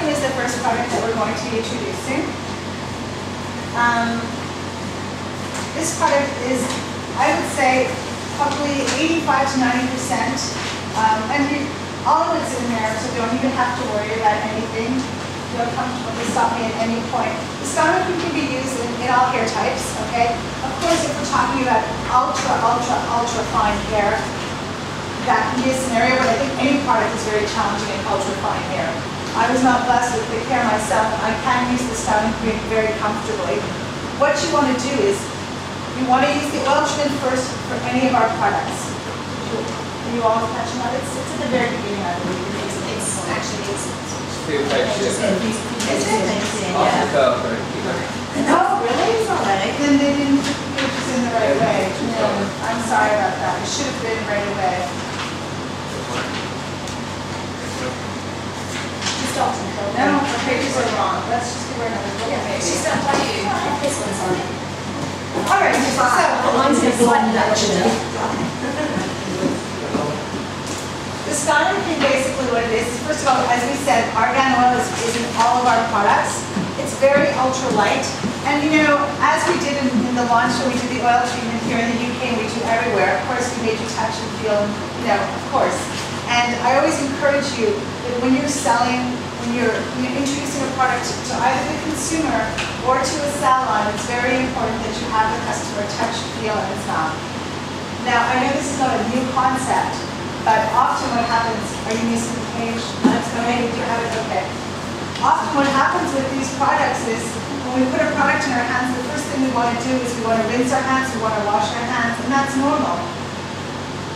styling is the first product that we're going to be introducing. This product is, I would say, probably 85 to 90%, all of it's in there, so don't even have to worry about anything. Feel comfortable to stop me at any point. The styling cream can be used in all hair types, okay? Of course, if we're talking about ultra fine hair, that can be a scenario, but I think any product is very challenging in ultra fine hair. I was not blessed with thick hair myself. I can use the styling cream very comfortably. What you want to do is, you want to use the oil treatment first for any of our products. Are you all catching on? It's at the very beginning, I believe. It's actually, Feel texture. Is it? After the curl, very No, really? It's all right. Then they didn't put the pictures in the right way. No, I'm sorry about that. It should have been right away. No, the pages are wrong. Let's just do another look at maybe. She's done by you. This one's on it. All right, so Mine's a blonde actually. the styling cream, basically what it is, first of all, as we said, argan oil is in all of our products. It's very ultra light. And you know, as we did in the launch when we did the oil treatment here in the UK, and we do everywhere, of course we made you touch and feel, you know, of course. And I always encourage you that when you're selling, when you're introducing a product to either the consumer or to a salon, it's very important that you have the customer touch, feel, and smell. Now, I know this is not a new concept, but often what happens, are you missing the page? Okay, we do have it, okay. Often what happens with these products is, when we put a product in our hands, the first thing we want to do is we want to rinse our hands, we want to wash our hands, and that's normal.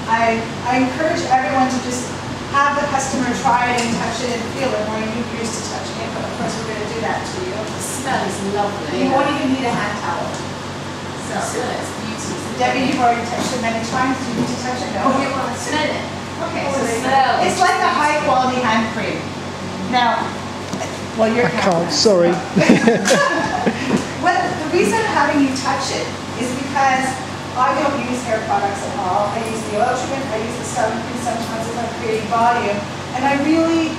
I encourage everyone to just have the customer try it and touch it and feel it where you're used to touching it, but of course we're going to do that to you. The smell is lovely. You won't even need a hand towel. So it's beautiful. Debbie, you've already touched it many times. Do you need to touch it? No. Oh, you want to smell it? Okay, Oh, so the smell. it's like a high quality hand cream. Now, well, you're I can't, sorry. Well, the reason I'm having you touch it is because I don't use hair products at all. I use the oil treatment, I use the styling cream sometimes if I'm creating volume, and I really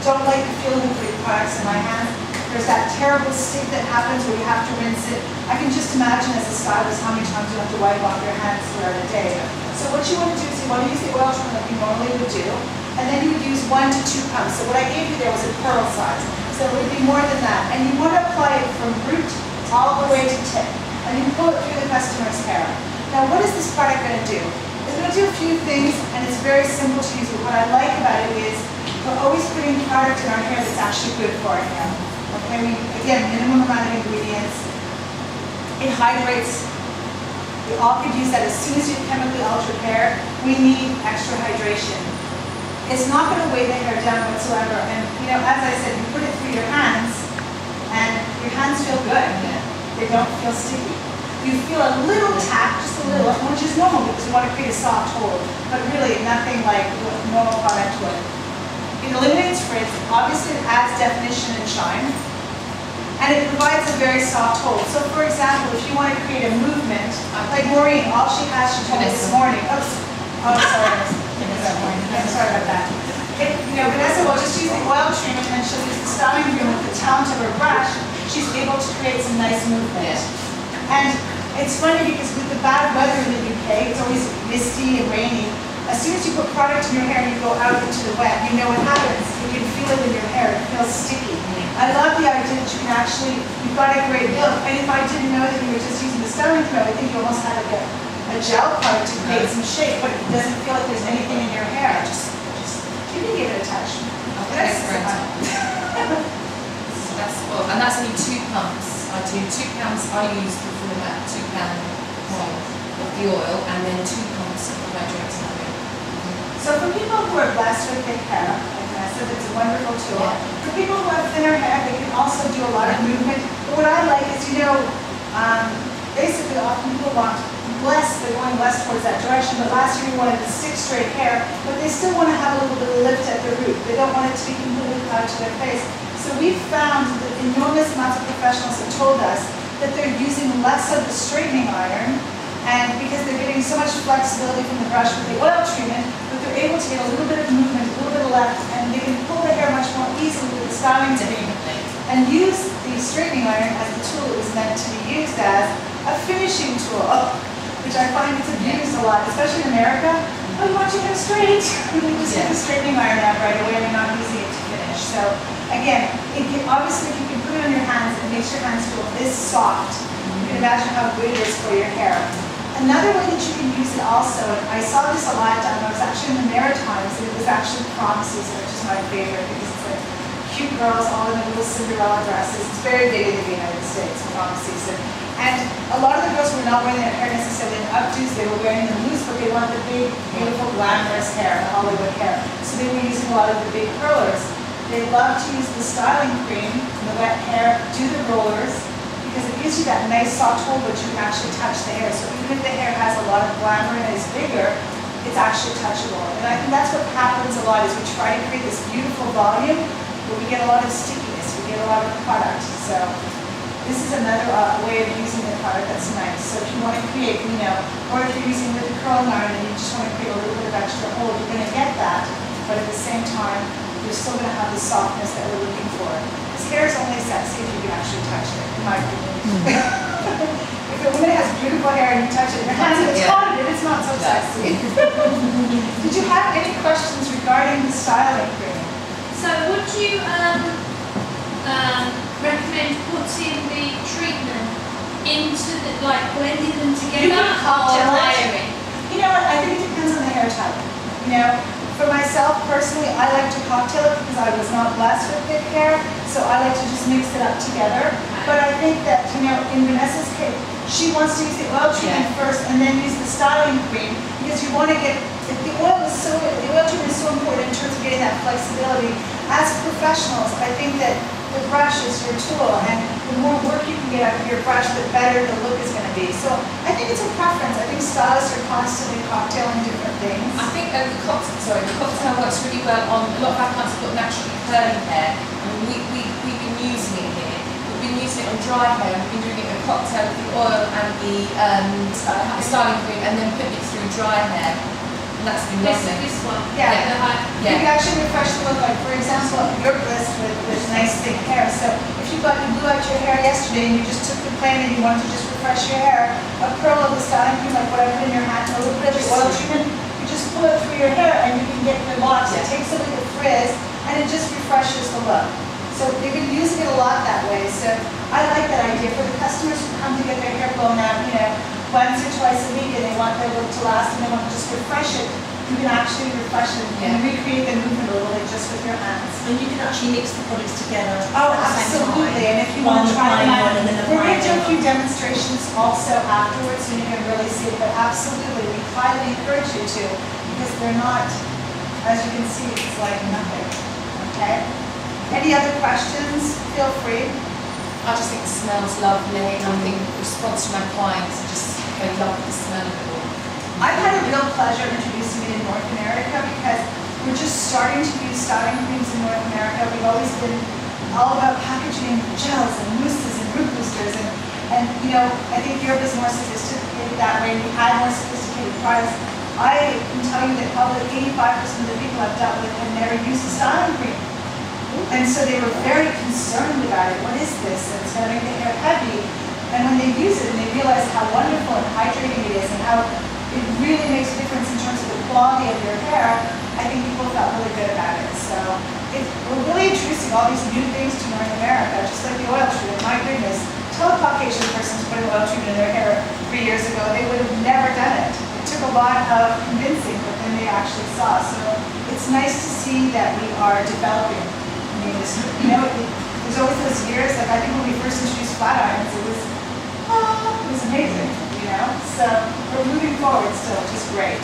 don't like the feeling of putting products in my hands. There's that terrible stick that happens where you have to rinse it. I can just imagine as a stylist how many times you have to wipe off your hands throughout a day. So what you want to do is you want to use the oil treatment like you normally would do, and then you would use 1 to 2 pumps. So what I gave you there was a pearl size. So it would be more than that. And you want to apply it from root all the way to tip. And you pull it through the customer's hair. Now what is this product going to do? It's going to do a few things, and it's very simple to use. But what I like about it is we're always putting product in our hair that's actually good for our hair. Okay, again, minimum amount of ingredients. It hydrates. We all could use that as soon as you chemically alter hair. We need extra hydration. It's not going to weigh the hair down whatsoever. And you know, as I said, you put it through your hands, and your hands feel good. They don't feel sticky. You feel a little tap, just a little, which is normal because you want to create a soft hold, but really nothing like what a normal product would. It eliminates frizz, obviously it adds definition and shine, and it provides a very soft hold. So for example, if you want to create a movement, like Maureen, all she told me this morning, oops, oh sorry, I'm sorry about that. Vanessa will just use the oil treatment and she'll use the styling cream with the talent of her brush, she's able to create some nice movement. And it's funny because with the bad weather in the UK, it's always misty and rainy. As soon as you put product in your hair and you go out into the wet, you know what happens. You can feel it in your hair. It feels sticky. I love the idea that you can actually, you've got a great look. And if I didn't know that you were just using the styling cream, I think you almost had like a gel part to create some shape, but it doesn't feel like there's anything in your hair. Just you can give it a touch. Okay, and that's only 2 pumps. I do 2 pounds. I use the format 2 pound of the oil, and then 2 pumps of the hydrating oil. So for people who are blessed with thick hair, like Vanessa, it's a wonderful tool. Yeah. For people who have thinner hair, they can also do a lot of movement. But what I like is, basically often people want less, they're going less towards that direction, but last year we wanted the stick straight hair, but they still want to have a little bit of lift at the root. They don't want it to be completely plowed to their face. So we've found that enormous amounts of professionals have told us that they're using less of the straightening iron, and because they're getting so much flexibility from the brush with the oil treatment, that they're able to get a little bit of movement, a little bit of left, and they can pull the hair hair much more easily with the styling cream. Definitely. And use the straightening iron as the tool it was meant to be used as, a finishing tool, which I find it's abused a lot, especially in America. Oh, you want your hair straight? You just get the straightening iron out right away and you're not using it to finish. So again, obviously if you can put it on your hands, it makes your hands feel this soft. You can imagine how good it is for your hair. Another way that you can use it also, and I saw this a lot done, I was actually in the Maritimes, and it was actually prom season, which is my favorite because it's like cute girls all in their little Cinderella dresses. It's very big in the United States, prom season. And a lot of the girls were not wearing their hair necessarily in updos, they were wearing them loose, but they wanted the big, beautiful, glamorous hair, the Hollywood hair. So they were using a lot of the big curlers. They love to use the styling cream, the wet hair, do the rollers, because it gives you that nice soft hold, but you can actually touch the hair. So even if the hair has a lot of glamour and is bigger, it's actually touchable. And I think that's what happens a lot, is we try to create this beautiful volume, but we get a lot of stickiness, we get a lot of product. So this is another way of using the product that's nice. So if you want to create, or if you're using with the curling iron and you just want to create a little bit of extra hold, you're going to get that, but at the same time, you're still going to have the softness that we're looking for. Because hair is only sexy if you can actually touch it, in my opinion. If a woman has beautiful hair and you touch it in your hands, it's hot, it's not so sexy. Did you have any questions regarding the styling cream? So would you recommend putting the treatment into the, like blending them together, You can cocktail or it. layering? You know what, I think it depends on the hair type. For myself personally, I like to cocktail it because I was not blessed with thick hair, so I like to just mix it up together. But I think that, in Vanessa's case, she wants to use the oil treatment first and then use the styling cream, because you want to get, the oil treatment is so important in terms of getting that flexibility. As professionals, I think that the brush is your tool, and the more work you can get out of your brush, the better the look is going to be. So I think it's a preference. I think stylists are constantly cocktailing different things. I think the cocktail works really well on, a lot of our clients have got naturally curly hair, and we've been using it here. We've been using it on dry hair, we've been doing it in a cocktail with the oil and the styling cream, and then putting it through dry hair. And that's been lovely. This one. Yeah. Yeah. You can actually refresh the look. Like, for example, you're blessed with nice thick hair. So if you blew out your hair yesterday and you just took the plane and you wanted to just refresh your hair, a curl of the styling cream, like what I put in your hand, a little bit of the oil treatment, you just pull it through your hair and you can get your locks. It takes away the frizz and it just refreshes the look. So they've been using it a lot that way. So I like that idea for the customers who come to get their hair blown out, once or twice a week, and they want their look to last and they want to just refresh it. You can actually refresh it and recreate the movement a little bit just with your hands. And you can actually mix the products together. Oh, at the same absolutely. time. And if you want to try them out, and then we're going to do a applying few demonstrations also afterwards so you can really see it. But absolutely, we highly encourage you to, because they're not, as you can see, it's like nothing. Okay? Any other questions? Feel free. I just think it smells lovely, and I think the response from my clients are just, they love the smell of it all. I've had a real pleasure introducing it in North America because we're just starting to use styling creams in North America. We've always been all about packaging gels and mousses and root boosters, and I think Europe is more sophisticated that way. We had more sophisticated products. I can tell you that probably 85% of the people I've dealt with have never used a styling cream. And so they were very concerned about it. What is this? And it's going to make the hair heavy. And when they use it and they realize how wonderful and hydrating it is and how it really makes a difference in terms of the quality of your hair, I think people felt really good about it. So we're really introducing all these new things to North America, just like the oil treatment. My goodness, tell a Caucasian person to put an oil treatment in their hair 3 years ago, they would have never done it. It took a lot of convincing, but then they actually saw. So it's nice to see that we are developing in the industry. There's always those years, like I think when we first introduced flat irons, it was amazing, So we're moving forward still, which is great.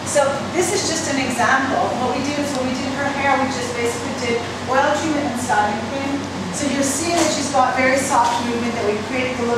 So this is just an example. What we did is when we did her hair, we just basically did oil treatment and styling cream. So you're seeing that she's got very soft movement, that we created the look